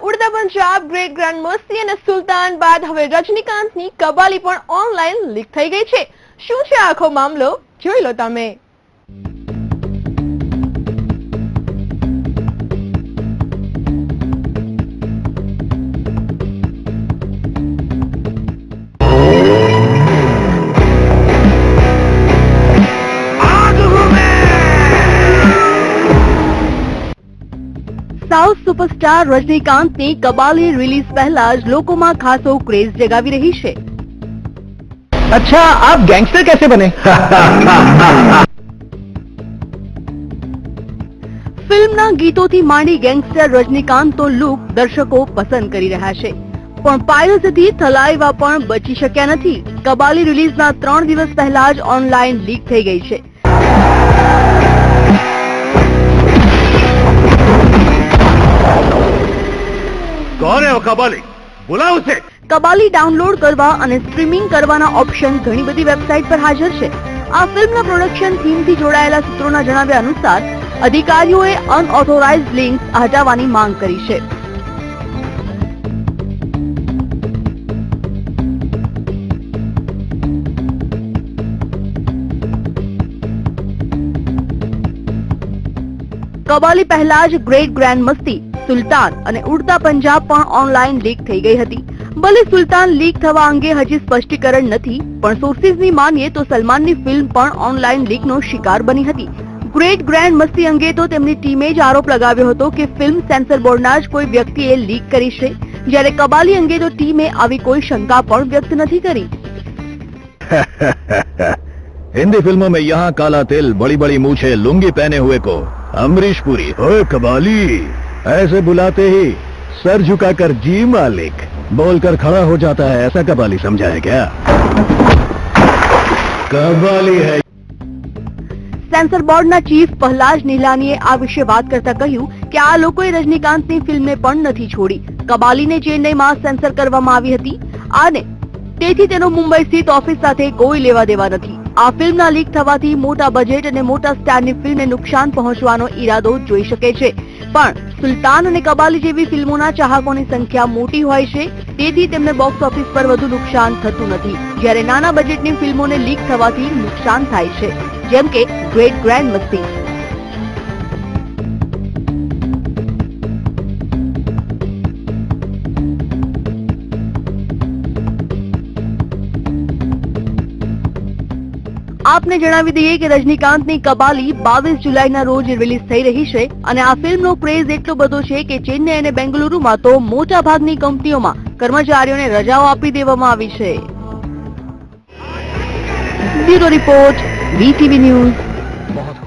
ઉડતા Punjab, great grand મસ્તી અને સુલતાન બાદ હવે રજનીકાંતની કબાલી પણ ઓનલાઈન લીક થઈ ગઈ છે. શું છે આખો મામલો, જોઈ લો તમે. સાઉથ સુપરસ્ટાર રજનીકાંતની કબાલી રિલીઝ પહેલા જ લોકોમાં ખાસો ક્રેઝ જગાવી રહી છે. अच्छा, आप गैंगस्टर कैसे बने? ફિલ્મના ગીતોથી માંડી ગેંગસ્ટર રજનીકાંતનો લુક દર્શકો પસંદ કરી રહ્યા છે, પણ પાયરેસીથી થલાઈવા પણ બચી શક્યા નથી. કબાલી રિલીઝના 3 દિવસ પહેલા જ ઓનલાઈન લીક થઈ ગઈ છે. कौन है वो कबाली? बुलाओ उसे. કબાલી ડાઉનલોડ કરવા અને સ્ટ્રીમિંગ કરવાના ઓપ્શન ઘણી બધી વેબસાઇટ પર હાજર છે. આ ફિલ્મના પ્રોડક્શન થીમથી જોડાયેલા સૂત્રોના જણાવ્યા અનુસાર અધિકારીઓએ અનઓથોરાઇઝ્ડ લિંક્સ હટાવવાની માંગ કરી છે. કબાલી પહેલા જ ગ્રેટ ગ્રાન્ડ મસ્તી, સુલતાન અને ઉડતા પંજાબ પણ ઓનલાઈન લીક થઈ ગઈ હતી. ભલે સુલતાન લીક થવા અંગે હજી સ્પષ્ટીકરણ નથી, પણ સોર્સિસની માનીએ તો સલમાનની ફિલ્મ પણ ઓનલાઈન લીકનો શિકાર બની હતી. ગ્રેટ ગ્રાન્ડ મસ્તી અંગે તો તેમની ટીમે જ આરોપ લગાવ્યો હતો કે ફિલ્મ સેન્સર બોર્ડના જ કોઈ વ્યક્તિએ લીક કરી છે, જ્યારે કબાલી અંગે તો ટીમે આવી કોઈ શંકા પણ વ્યક્ત નથી કરી. हिंदी फिल्मों में यहाँ काला तिल, बड़ी बड़ी मूछे, लुंगी पहने हुए को अमरीश पुरी, ओए कबाली ऐसे बुलाते ही सर झुकाकर जी मालिक बोलकर खड़ा हो जाता है, ऐसा कबाली समझा है क्या? कबाली है. સેન્સર બોર્ડના ચીફ પહલાજ નિહલાનીએ આ વિશે વાત કરતા કહ્યું કે આ લોકોએ રજનીકાંતની ફિલ્મને પણ નથી છોડી. કબાલીને ચેન્નઈમાં સેન્સર કરવામાં આવી હતી અને તેથી તેનો મુંબઈ સ્થિત ઓફિસ સાથે કોઈ લેવા દેવા નથી. આ ફિલ્મના લીક થવાથી મોટા બજેટ અને મોટા સ્ટારની ફિલ્મને નુકસાન પહોંચવાનો ઈરાદો જોઈ શકે છે, પણ સુલતાન અને કબાલી જેવી ફિલ્મોના ચાહકોની સંખ્યા મોટી હોય છે, તેથી તેમને બોક્સ ઓફિસ પર વધુ નુકસાન થતું નથી, જ્યારે નાના બજેટની ફિલ્મોને લીક થવાથી નુકસાન થાય છે, જેમ કે ગ્રેટ ગ્રાન્ડ મસ્તી. આપને જણાવી દઈએ કે રજનીકાંતની કબાલી 22 જુલાઈના રોજ રિલીઝ થઈ રહી છે અને આ ફિલ્મનો ક્રેઝ એટલો બધો છે કે ચેન્નઈ અને બેંગલુરુમાં તો મોટા ભાગની કંપનીઓમાં કર્મચારીઓને રજાઓ આપી દેવામાં આવી છે. Bureau report, VTV news.